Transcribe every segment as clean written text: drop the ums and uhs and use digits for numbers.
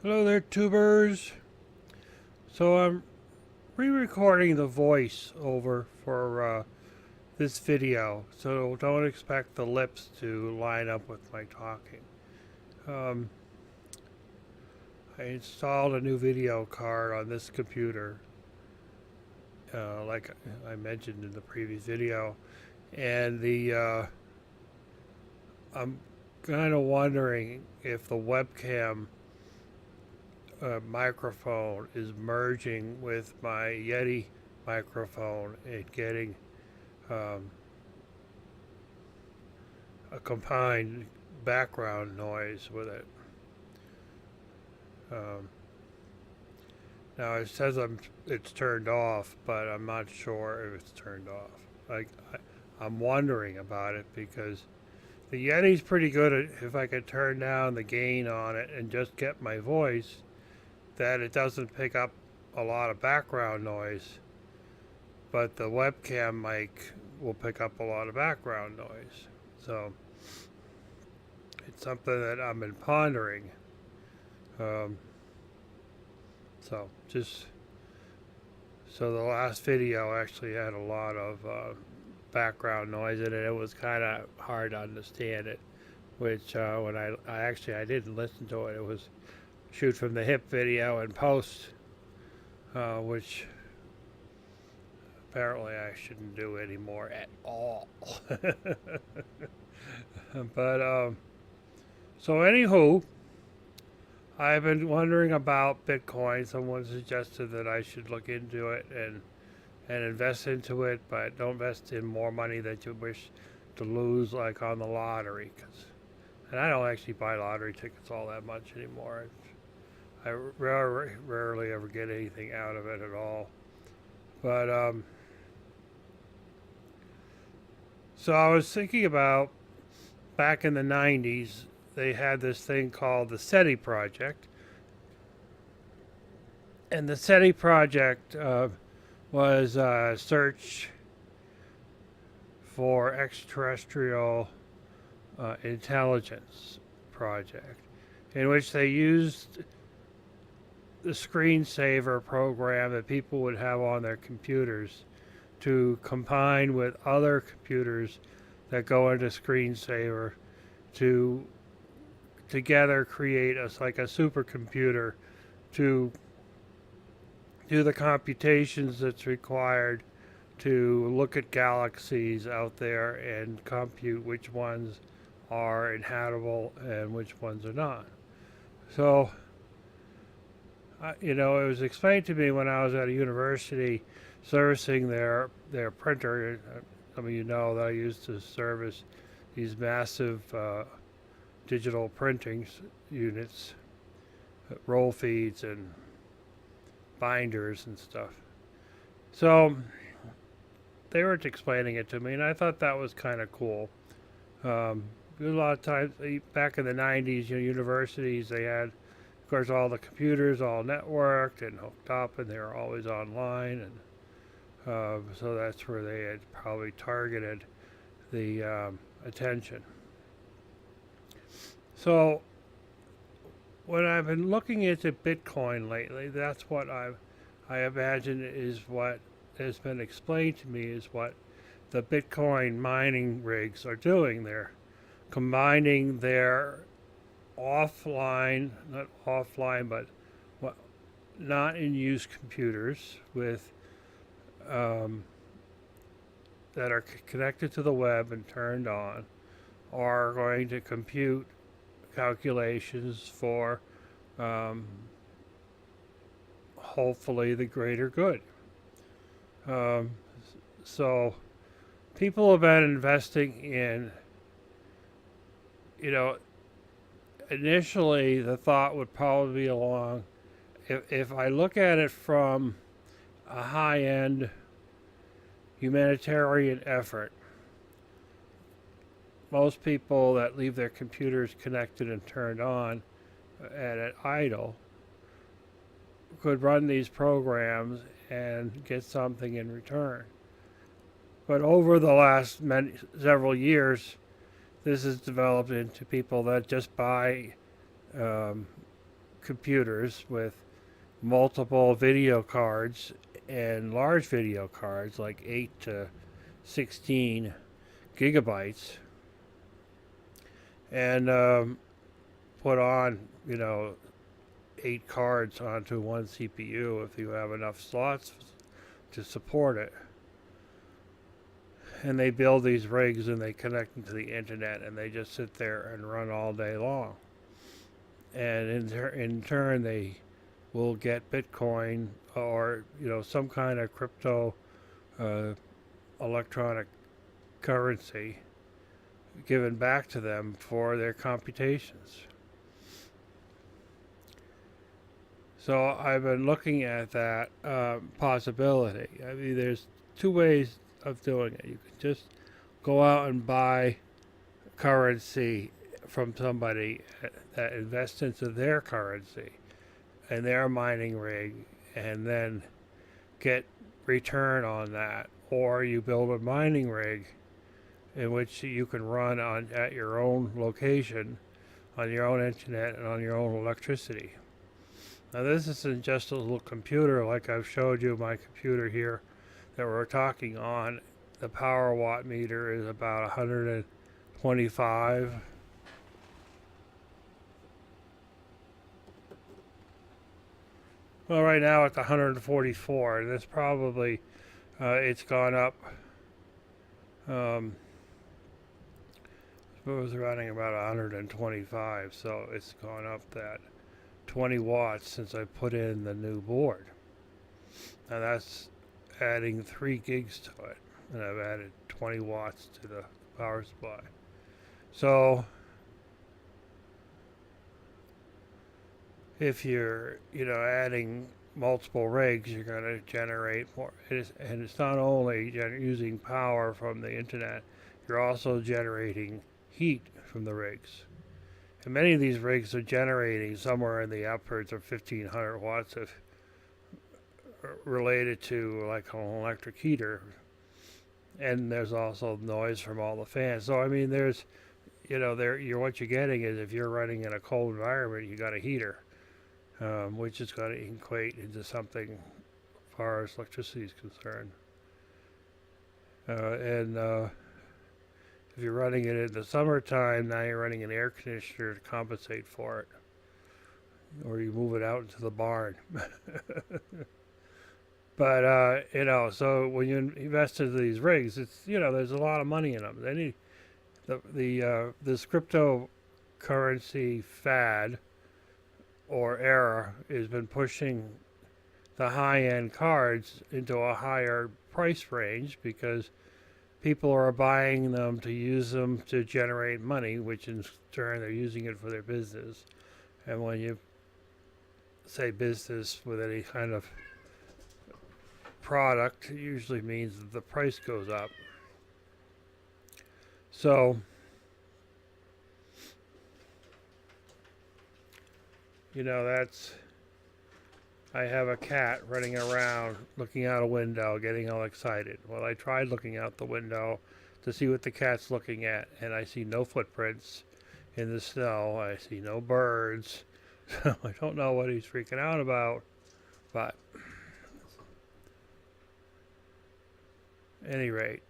Hello there, tubers. So I'm re-recording the voice over for this video, so don't expect the lips to line up with my talking. Um, I installed a new video card on this computer, like I mentioned in the previous video, and I'm kind of wondering if the webcam microphone is merging with my Yeti microphone and getting um, a combined background noise with it. Um, Now it says it's turned off, but I'm not sure if it's turned off. I'm wondering about it because the Yeti's pretty good at if I could turn down the gain on it and just get my voice, that it doesn't pick up a lot of background noise, but the webcam mic will pick up a lot of background noise. So it's something that I've been pondering. Um, so the last video actually had a lot of background noise in it. It was kind of hard to understand it, which when I didn't listen to it. It was shoot from the hip video and post, which apparently I shouldn't do anymore at all. But so anywho, I've been wondering about Bitcoin. Someone suggested that I should look into it and invest into it, but don't invest in more money that you wish to lose, like on the lottery. And I don't actually buy lottery tickets all that much anymore. I rarely ever get anything out of it at all. But so I was thinking about back in the 90s, they had this thing called the SETI project. And the SETI project was a search for extraterrestrial intelligence project, in which they used the screensaver program that people would have on their computers to combine with other computers that go into screensaver to together create like a supercomputer to do the computations that's required to look at galaxies out there and compute which ones are inhabitable and which ones are not. So, it was explained to me when I was at a university servicing their printer. Some of you know that I used to service these massive digital printing units, roll feeds and binders and stuff. So they were explaining it to me, and I thought that was kind of cool. A lot of times back in the 90s, universities, they had, of course, all the computers all networked and hooked up, and they were always online, and so that's where they had probably targeted the attention. So when I've been looking into Bitcoin lately, that's what I imagine is what has been explained to me is what the Bitcoin mining rigs are doing. They're combining their offline, not offline, but not in use computers with that are connected to the web and turned on, are going to compute calculations for hopefully the greater good. So people have been investing in, initially the thought would probably be along, if I look at it from a high-end humanitarian effort, most people that leave their computers connected and turned on and at idle could run these programs and get something in return. But over the last several years, this has developed into people that just buy computers with multiple video cards and large video cards like 8 to 16 gigabytes, and put on, 8 cards onto one CPU if you have enough slots to support it. And they build these rigs and they connect them to the internet, and they just sit there and run all day long. And in turn, they will get Bitcoin or some kind of crypto electronic currency given back to them for their computations. So I've been looking at that possibility. I mean, there's two ways of doing it. You can just go out and buy currency from somebody that invests into their currency and their mining rig, and then get return on that. Or you build a mining rig in which you can run at your own location, on your own internet, and on your own electricity. Now, this isn't just a little computer like I've showed you my computer here that we're talking on. The power watt meter is about 125. Well, right now it's 144, and it's probably, it's gone up. It was running about 125, so it's gone up that 20 watts since I put in the new board. Now that's adding 3 gigs to it, and I've added 20 watts to the power supply. So if you're adding multiple rigs, you're going to generate more. And it's not only using power from the internet, you're also generating heat from the rigs. And many of these rigs are generating somewhere in the upwards of 1,500 watts of related to like an electric heater. And there's also noise from all the fans. So I mean, there's what you're getting is, if you're running in a cold environment, you got a heater, which is going to equate into something as far as electricity is concerned. If you're running it in the summertime, now you're running an air conditioner to compensate for it. Or you move it out into the barn. But, so when you invest into these rigs, it's, there's a lot of money in them. This cryptocurrency fad or era has been pushing the high-end cards into a higher price range because people are buying them to use them to generate money, which in turn they're using it for their business. And when you say business with any kind of product, it usually means that the price goes up. So, I have a cat running around looking out a window getting all excited. Well, I tried looking out the window to see what the cat's looking at, and I see no footprints in the snow. I see no birds. So I don't know what he's freaking out about, but at any rate,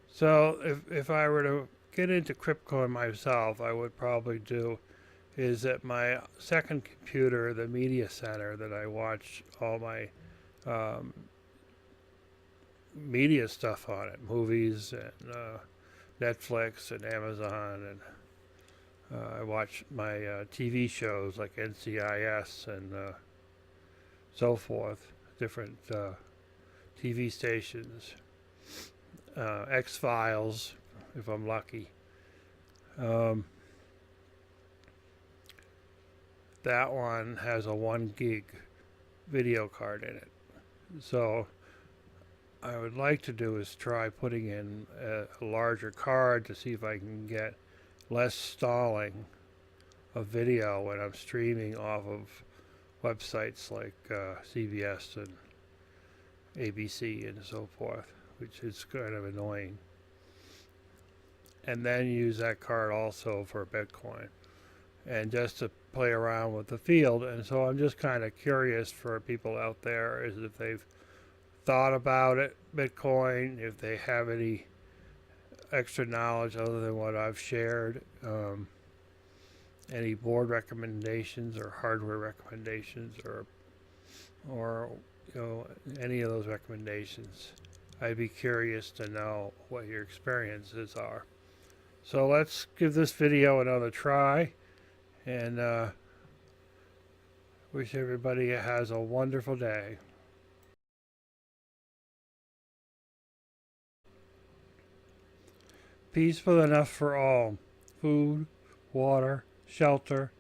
so if I were to get into Cryptcoin myself, I would probably do is that my second computer, the media center that I watch all my media stuff on it, movies and Netflix and Amazon, and I watch my TV shows like NCIS and so forth, different TV stations, X-Files, if I'm lucky. That one has a 1 gig video card in it. So I would like to do is try putting in a larger card to see if I can get less stalling of video when I'm streaming off of websites like CBS and ABC and so forth, which is kind of annoying. and then use that card also for Bitcoin, and just to play around with the field. And so I'm just kind of curious for people out there is if they've thought about it, Bitcoin, if they have any extra knowledge other than what I've shared, any board recommendations or hardware recommendations, or any of those recommendations. I'd be curious to know what your experiences are. So let's give this video another try, and wish everybody has a wonderful day. Peaceful enough for all. Food, water, shelter,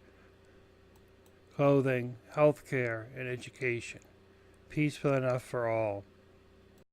clothing, health care, and education. Peaceful enough for all.